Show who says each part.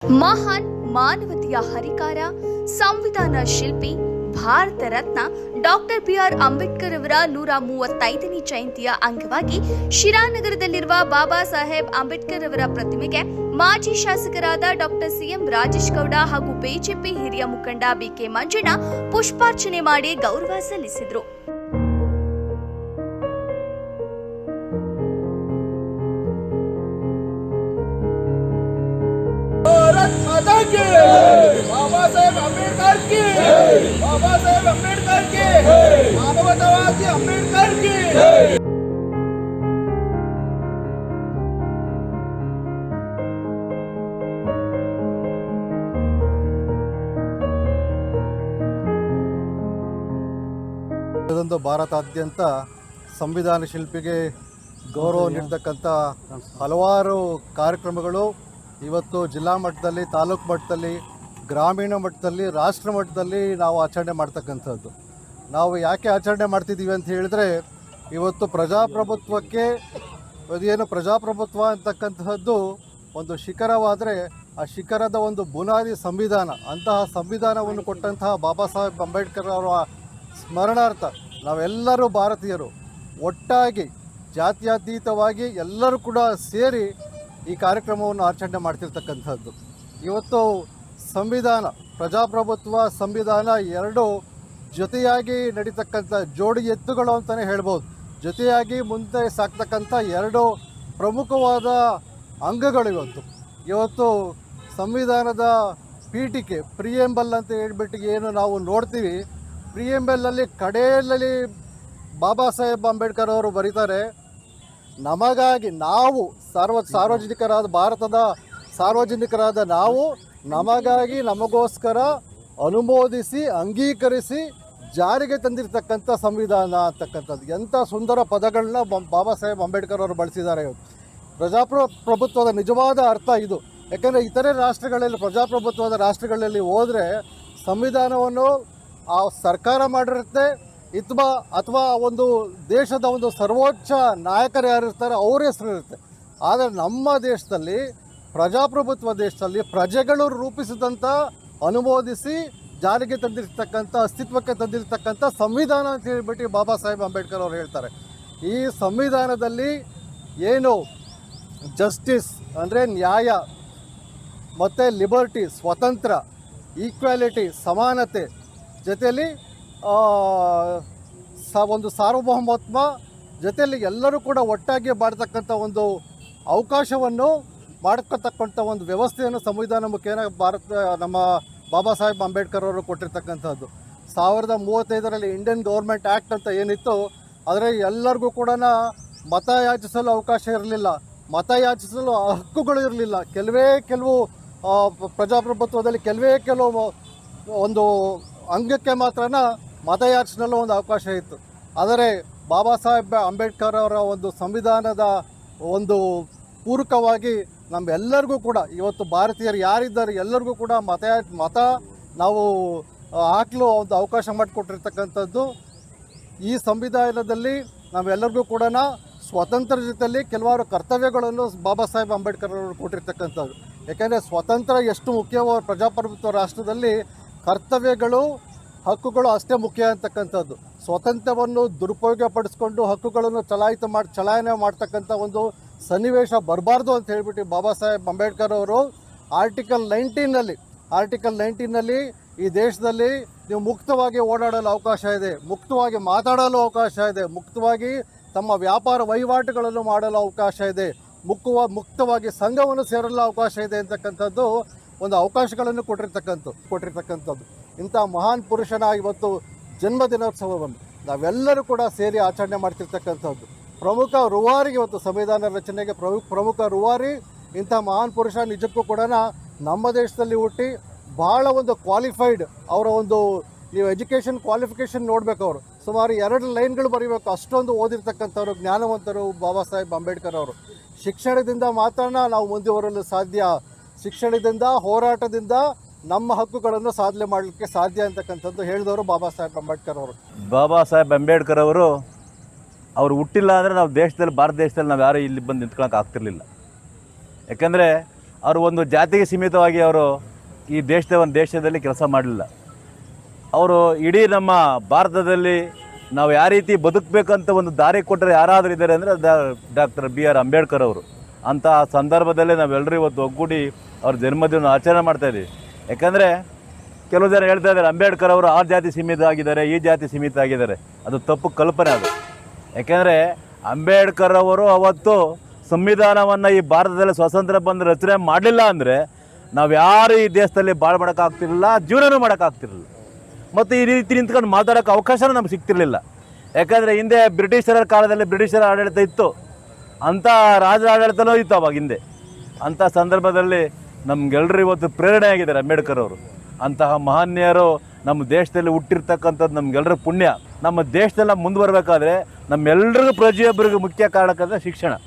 Speaker 1: ಮಹಾನ್ ಮಾನವತೆಯ ಹರಿಕಾರ, ಸಂವಿಧಾನ ಶಿಲ್ಪಿ, ಭಾರತ ರತ್ನ ಡಾಕ್ಟರ್ ಬಿಆರ್ ಅಂಬೇಡ್ಕರ್ ಅವರ 135ನೇ ಜಯಂತಿಯ ಅಂಗವಾಗಿ ಶಿರಾನಗರದಲ್ಲಿರುವ ಬಾಬಾ ಸಾಹೇಬ್ ಅಂಬೇಡ್ಕರ್ ಅವರ ಪ್ರತಿಮೆಗೆ ಮಾಜಿ ಶಾಸಕರಾದ ಡಾಕ್ಟರ್ ಸಿಎಂ ರಾಜೇಶ್ ಗೌಡ ಹಾಗೂ ಬಿಜೆಪಿ ಹಿರಿಯ ಮುಖಂಡ ಬಿಕೆ ಮಂಜಣ್ಣ ಪುಷ್ಪಾರ್ಚನೆ ಮಾಡಿ ಗೌರವ ಸಲ್ಲಿಸಿದರು.
Speaker 2: बाबा साहेब अंबेडकर की, बाबा साहेब अंबेडकर की, मानवतावादी अंबेडकर की.
Speaker 3: ಇದೊಂದು ಭಾರತಾದ್ಯಂತ ಸಂವಿಧಾನ ಶಿಲ್ಪಿಗೆ ಗೌರವ ನೀಡತಕ್ಕಂಥ ಹಲವಾರು ಕಾರ್ಯಕ್ರಮಗಳು ಇವತ್ತು ಜಿಲ್ಲಾ ಮಟ್ಟದಲ್ಲಿ, ತಾಲೂಕು ಮಟ್ಟದಲ್ಲಿ, ಗ್ರಾಮೀಣ ಮಟ್ಟದಲ್ಲಿ, ರಾಷ್ಟ್ರ ಮಟ್ಟದಲ್ಲಿ ನಾವು ಆಚರಣೆ ಮಾಡ್ತಕ್ಕಂಥದ್ದು. ನಾವು ಯಾಕೆ ಆಚರಣೆ ಮಾಡ್ತಿದ್ದೀವಿ ಅಂತ ಹೇಳಿದ್ರೆ, ಇವತ್ತು ಪ್ರಜಾಪ್ರಭುತ್ವಕ್ಕೆ ಅದೇನು ಪ್ರಜಾಪ್ರಭುತ್ವ ಅಂತಕ್ಕಂತಹದ್ದು ಒಂದು ಶಿಖರವಾದರೆ ಆ ಶಿಖರದ ಒಂದು ಬುನಾದಿ ಸಂವಿಧಾನ. ಅಂತಹ ಸಂವಿಧಾನವನ್ನು ಕೊಟ್ಟಂತಹ ಬಾಬಾ ಸಾಹೇಬ್ ಅಂಬೇಡ್ಕರ್ ಅವರ ಸ್ಮರಣಾರ್ಥ ನಾವೆಲ್ಲರೂ ಭಾರತೀಯರು ಒಟ್ಟಾಗಿ ಜಾತ್ಯತೀತವಾಗಿ ಎಲ್ಲರೂ ಕೂಡ ಸೇರಿ ಈ ಕಾರ್ಯಕ್ರಮವನ್ನು ಆಚರಣೆ ಮಾಡ್ತಿರ್ತಕ್ಕಂಥದ್ದು. ಇವತ್ತು ಸಂವಿಧಾನ, ಪ್ರಜಾಪ್ರಭುತ್ವ, ಸಂವಿಧಾನ ಎರಡು ಜೊತೆಯಾಗಿ ನಡೀತಕ್ಕಂಥ ಜೋಡಿ ಎತ್ತುಗಳು ಅಂತಲೇ ಹೇಳ್ಬೋದು. ಜೊತೆಯಾಗಿ ಮುಂದೆ ಸಾಕ್ತಕ್ಕಂಥ ಎರಡು ಪ್ರಮುಖವಾದ ಅಂಗಗಳು ಇವತ್ತು ಸಂವಿಧಾನದ ಪೀಠಿಕೆ, ಪ್ರಿಯೆಂಬಲ್ ಅಂತ ಹೇಳ್ಬಿಟ್ಟು ಏನು ನಾವು ನೋಡ್ತೀವಿ. ಪ್ರಿಯೆಂಬಲಲ್ಲಿ ಕಡೆಯಲ್ಲಿ ಬಾಬಾ ಸಾಹೇಬ್ ಅಂಬೇಡ್ಕರ್ ಅವರು ಬರೀತಾರೆ, ನಮಗಾಗಿ ನಾವು ಸಾರ್ವಜನಿಕರಾದ ಭಾರತದ ಸಾರ್ವಜನಿಕರಾದ ನಾವು ನಮಗಾಗಿ ನಮಗೋಸ್ಕರ ಅನುಮೋದಿಸಿ ಅಂಗೀಕರಿಸಿ ಜಾರಿಗೆ ತಂದಿರತಕ್ಕಂಥ ಸಂವಿಧಾನ ಅಂತಕ್ಕಂಥದ್ದು. ಎಂಥ ಸುಂದರ ಪದಗಳನ್ನ ಬಾಬಾ ಸಾಹೇಬ್ ಅಂಬೇಡ್ಕರ್ ಅವರು ಬಳಸಿದ್ದಾರೆ. ಪ್ರಜಾಪ್ರಭುತ್ವದ ನಿಜವಾದ ಅರ್ಥ ಇದು. ಯಾಕೆಂದರೆ ಇತರೆ ರಾಷ್ಟ್ರಗಳಲ್ಲಿ, ಪ್ರಜಾಪ್ರಭುತ್ವದ ರಾಷ್ಟ್ರಗಳಲ್ಲಿ ಹೋದರೆ ಸಂವಿಧಾನವನ್ನು ಆ ಸರ್ಕಾರ ಮಾಡಿರುತ್ತೆ, ಅಥವಾ ಒಂದು ದೇಶದ ಒಂದು ಸರ್ವೋಚ್ಚ ನಾಯಕರು ಯಾರಿರ್ತಾರೆ ಅವ್ರ ಹೆಸರು ಇರುತ್ತೆ. ಆದರೆ ನಮ್ಮ ದೇಶದಲ್ಲಿ, ಪ್ರಜಾಪ್ರಭುತ್ವ ದೇಶದಲ್ಲಿ ಪ್ರಜೆಗಳು ರೂಪಿಸಿದಂಥ, ಅನುಮೋದಿಸಿ ಜಾರಿಗೆ ತಂದಿರ್ತಕ್ಕಂಥ, ಅಸ್ತಿತ್ವಕ್ಕೆ ತಂದಿರತಕ್ಕಂಥ ಸಂವಿಧಾನ ಅಂತ ಹೇಳ್ಬಿಟ್ಟು ಬಾಬಾ ಸಾಹೇಬ್ ಅಂಬೇಡ್ಕರ್ ಅವರು ಹೇಳ್ತಾರೆ. ಈ ಸಂವಿಧಾನದಲ್ಲಿ ಏನು ಜಸ್ಟಿಸ್ ಅಂದರೆ ನ್ಯಾಯ, ಮತ್ತು ಲಿಬರ್ಟಿ ಸ್ವತಂತ್ರ, ಈಕ್ವಾಲಿಟಿ ಸಮಾನತೆ, ಜೊತೆಯಲ್ಲಿ ಒಂದು ಸಾರ್ವಭೌಮತ್ವ, ಜೊತೆಯಲ್ಲಿ ಎಲ್ಲರೂ ಕೂಡ ಒಟ್ಟಾಗಿ ಮಾಡ್ತಕ್ಕಂಥ ಒಂದು ಅವಕಾಶವನ್ನು ಮಾಡ್ಕೊತಕ್ಕಂಥ ಒಂದು ವ್ಯವಸ್ಥೆಯನ್ನು ಸಂವಿಧಾನ ಮುಖೇನ ನಮ್ಮ ಬಾಬಾ ಸಾಹೇಬ್ ಅಂಬೇಡ್ಕರ್ ಅವರು ಕೊಟ್ಟಿರ್ತಕ್ಕಂಥದ್ದು. 1935ರಲ್ಲಿ ಇಂಡಿಯನ್ ಗೌರ್ಮೆಂಟ್ ಆ್ಯಕ್ಟ್ ಅಂತ ಏನಿತ್ತು, ಅದರಲ್ಲಿ ಎಲ್ಲರಿಗೂ ಕೂಡ ಮತ ಯಾಚಿಸಲು ಅವಕಾಶ ಇರಲಿಲ್ಲ, ಮತ ಯಾಚಿಸಲು ಹಕ್ಕುಗಳು ಇರಲಿಲ್ಲ. ಕೆಲವು ಪ್ರಜಾಪ್ರಭುತ್ವದಲ್ಲಿ ಕೆಲವು ಒಂದು ಅಂಗಕ್ಕೆ ಮಾತ್ರ ಮತಯಾಚನೆಯಲ್ಲೂ ಒಂದು ಅವಕಾಶ ಇತ್ತು. ಆದರೆ ಬಾಬಾ ಸಾಹೇಬ್ ಅಂಬೇಡ್ಕರ್ ಅವರ ಒಂದು ಸಂವಿಧಾನದ ಒಂದು ಪೂರಕವಾಗಿ ನಮ್ಮೆಲ್ಲರಿಗೂ ಕೂಡ, ಇವತ್ತು ಭಾರತೀಯರು ಯಾರಿದ್ದಾರೆ ಎಲ್ಲರಿಗೂ ಕೂಡ ಮತ ನಾವು ಹಾಕಲು ಒಂದು ಅವಕಾಶ ಮಾಡಿಕೊಟ್ಟಿರ್ತಕ್ಕಂಥದ್ದು. ಈ ಸಂವಿಧಾನದಲ್ಲಿ ನಾವೆಲ್ಲರಿಗೂ ಕೂಡ ಸ್ವತಂತ್ರ ಜೊತೆಯಲ್ಲಿ ಕೆಲವಾರು ಕರ್ತವ್ಯಗಳನ್ನು ಬಾಬಾ ಸಾಹೇಬ್ ಅಂಬೇಡ್ಕರ್ ಅವರು ಕೊಟ್ಟಿರ್ತಕ್ಕಂಥದ್ದು. ಯಾಕೆಂದರೆ ಸ್ವತಂತ್ರ ಎಷ್ಟು ಮುಖ್ಯವೋ ಪ್ರಜಾಪ್ರಭುತ್ವ ರಾಷ್ಟ್ರದಲ್ಲಿ, ಕರ್ತವ್ಯಗಳು, ಹಕ್ಕುಗಳು ಅಷ್ಟೇ ಮುಖ್ಯ ಅಂತಕ್ಕಂಥದ್ದು. ಸ್ವಾತಂತ್ರ್ಯವನ್ನು ದುರುಪಯೋಗಪಡಿಸ್ಕೊಂಡು ಹಕ್ಕುಗಳನ್ನು ಚಲಾಯಣೆ ಮಾಡ್ತಕ್ಕಂಥ ಒಂದು ಸನ್ನಿವೇಶ ಬರಬಾರ್ದು ಅಂತ ಹೇಳ್ಬಿಟ್ಟು ಬಾಬಾ ಸಾಹೇಬ್ ಅಂಬೇಡ್ಕರ್ ಅವರು ಆರ್ಟಿಕಲ್ 19ನಲ್ಲಿ ಈ ದೇಶದಲ್ಲಿ ನೀವು ಮುಕ್ತವಾಗಿ ಓಡಾಡಲು ಅವಕಾಶ ಇದೆ, ಮುಕ್ತವಾಗಿ ಮಾತಾಡಲು ಅವಕಾಶ ಇದೆ, ಮುಕ್ತವಾಗಿ ತಮ್ಮ ವ್ಯಾಪಾರ ವಹಿವಾಟುಗಳನ್ನು ಮಾಡಲು ಅವಕಾಶ ಇದೆ, ಮುಕ್ತವಾಗಿ ಸಂಘವನ್ನು ಸೇರಲು ಅವಕಾಶ ಇದೆ ಅಂತಕ್ಕಂಥದ್ದು ಒಂದು ಅವಕಾಶಗಳನ್ನು ಕೊಟ್ಟಿರ್ತಕ್ಕಂಥದ್ದು. ಇಂಥ ಮಹಾನ್ ಪುರುಷನ ಇವತ್ತು ಜನ್ಮದಿನೋತ್ಸವವನ್ನು ನಾವೆಲ್ಲರೂ ಕೂಡ ಸೇರಿ ಆಚರಣೆ ಮಾಡ್ತಿರ್ತಕ್ಕಂಥದ್ದು. ಪ್ರಮುಖ ರೂವಾರಿಗೆ ಇವತ್ತು ಸಂವಿಧಾನ ರಚನೆಗೆ ಪ್ರಮುಖ ರೂವಾರಿ ಇಂಥ ಮಹಾನ್ ಪುರುಷ. ನಿಜಕ್ಕೂ ಕೂಡ ನಮ್ಮ ದೇಶದಲ್ಲಿ ಹುಟ್ಟಿ ಭಾಳ ಒಂದು ಕ್ವಾಲಿಫೈಡ್, ಅವರ ಒಂದು ನೀವು ಎಜುಕೇಷನ್ ಕ್ವಾಲಿಫಿಕೇಷನ್ ನೋಡಬೇಕು. ಅವರು ಸುಮಾರು 2 ಲೈನ್ಗಳು ಬರೀಬೇಕು, ಅಷ್ಟೊಂದು ಓದಿರ್ತಕ್ಕಂಥವ್ರು, ಜ್ಞಾನವಂತರು ಬಾಬಾ ಸಾಹೇಬ್ ಅಂಬೇಡ್ಕರ್ ಅವರು. ಶಿಕ್ಷಣದಿಂದ ಮಾತ್ರ ನಾವು ಮುಂದುವರಲು ಸಾಧ್ಯ, ಶಿಕ್ಷಣದಿಂದ, ಹೋರಾಟದಿಂದ ನಮ್ಮ ಹಕ್ಕುಗಳನ್ನು ಸಾಧನೆ ಮಾಡಲಿಕ್ಕೆ ಸಾಧ್ಯ ಅಂತಕ್ಕಂಥದ್ದು ಹೇಳಿದವರು ಬಾಬಾ ಸಾಹೇಬ್ ಅಂಬೇಡ್ಕರ್ ಅವರು.
Speaker 4: ಬಾಬಾ ಸಾಹೇಬ್ ಅಂಬೇಡ್ಕರ್ ಅವರು ಹುಟ್ಟಿಲ್ಲ ಅಂದರೆ ನಾವು ದೇಶದಲ್ಲಿ, ಭಾರತ ದೇಶದಲ್ಲಿ ನಾವು ಯಾರು ಇಲ್ಲಿ ಬಂದು ನಿಂತ್ಕೊಳ್ಳೋಕೆ ಆಗ್ತಿರ್ಲಿಲ್ಲ. ಯಾಕೆಂದರೆ ಅವರು ಒಂದು ಜಾತಿಗೆ ಸೀಮಿತವಾಗಿ ಅವರು ಈ ದೇಶದಲ್ಲಿ ಕೆಲಸ ಮಾಡಲಿಲ್ಲ. ಅವರು ಇಡೀ ನಮ್ಮ ಭಾರತದಲ್ಲಿ ನಾವು ಯಾವ ರೀತಿ ಬದುಕಬೇಕಂತ ಒಂದು ದಾರಿ ಕೊಟ್ಟರೆ ಯಾರಾದರೂ ಇದ್ದಾರೆ ಅಂದರೆ ಡಾಕ್ಟರ್ BR ಅಂಬೇಡ್ಕರ್ ಅವರು. ಅಂಥ ಸಂದರ್ಭದಲ್ಲೇ ನಾವೆಲ್ಲರೂ ಇವತ್ತು ಒಗ್ಗೂಡಿ ಅವ್ರ ಜನ್ಮದಿನ ಆಚರಣೆ ಮಾಡ್ತಾಯಿದ್ದೀವಿ. ಯಾಕಂದರೆ ಕೆಲವು ಜನ ಹೇಳ್ತಾ ಇದ್ದಾರೆ ಅಂಬೇಡ್ಕರ್ ಅವರು ಆ ಜಾತಿ ಸೀಮಿತ ಆಗಿದ್ದಾರೆ, ಈ ಜಾತಿ ಸೀಮಿತ ಆಗಿದ್ದಾರೆ. ಅದು ತಪ್ಪು ಕಲ್ಪನೆ ಅದು. ಯಾಕೆಂದರೆ ಅಂಬೇಡ್ಕರ್ ಅವರು ಅವತ್ತು ಸಂವಿಧಾನವನ್ನು ಈ ಭಾರತದಲ್ಲಿ ಸ್ವಾತಂತ್ರ್ಯ ಬಂದು ರಚನೆ ಮಾಡಲಿಲ್ಲ ಅಂದರೆ ನಾವು ಯಾರು ಈ ದೇಶದಲ್ಲಿ ಬಾಳ್ ಮಾಡೋಕ್ಕಾಗ್ತಿರಲಿಲ್ಲ, ಜೀವನನೂ ಮಾಡೋಕ್ಕಾಗ್ತಿರಲಿಲ್ಲ. ಮತ್ತು ಈ ರೀತಿ ನಿಂತ್ಕೊಂಡು ಮಾತಾಡೋಕ್ಕೆ ಅವಕಾಶನೂ ನಮ್ಗೆ ಸಿಗ್ತಿರಲಿಲ್ಲ. ಯಾಕಂದರೆ ಹಿಂದೆ ಬ್ರಿಟಿಷರ ಕಾಲದಲ್ಲಿ ಬ್ರಿಟಿಷರ ಆಡಳಿತ ಇತ್ತು, ಅಂಥ ರಾಜ ಆಡಳಿತನೂ ಇತ್ತು ಅವಾಗ ಹಿಂದೆ. ಅಂಥ ಸಂದರ್ಭದಲ್ಲಿ ನಮಗೆಲ್ಲರೂ ಇವತ್ತು ಪ್ರೇರಣೆ ಆಗಿದ್ದಾರೆ ಅಂಬೇಡ್ಕರ್ ಅವರು. ಅಂತಹ ಮಹನೀಯರು ನಮ್ಮ ದೇಶದಲ್ಲಿ ಹುಟ್ಟಿರ್ತಕ್ಕಂಥದ್ದು ನಮಗೆಲ್ಲರೂ ಪುಣ್ಯ. ನಮ್ಮ ದೇಶದಲ್ಲಿ ಮುಂದೆ ಬರಬೇಕಾದ್ರೆ ನಮ್ಮೆಲ್ಲರಿಗೂ ಪ್ರತಿಯೊಬ್ಬರಿಗೂ ಮುಖ್ಯ ಕಾರಣಕ್ಕಂದ್ರೆ ಶಿಕ್ಷಣ.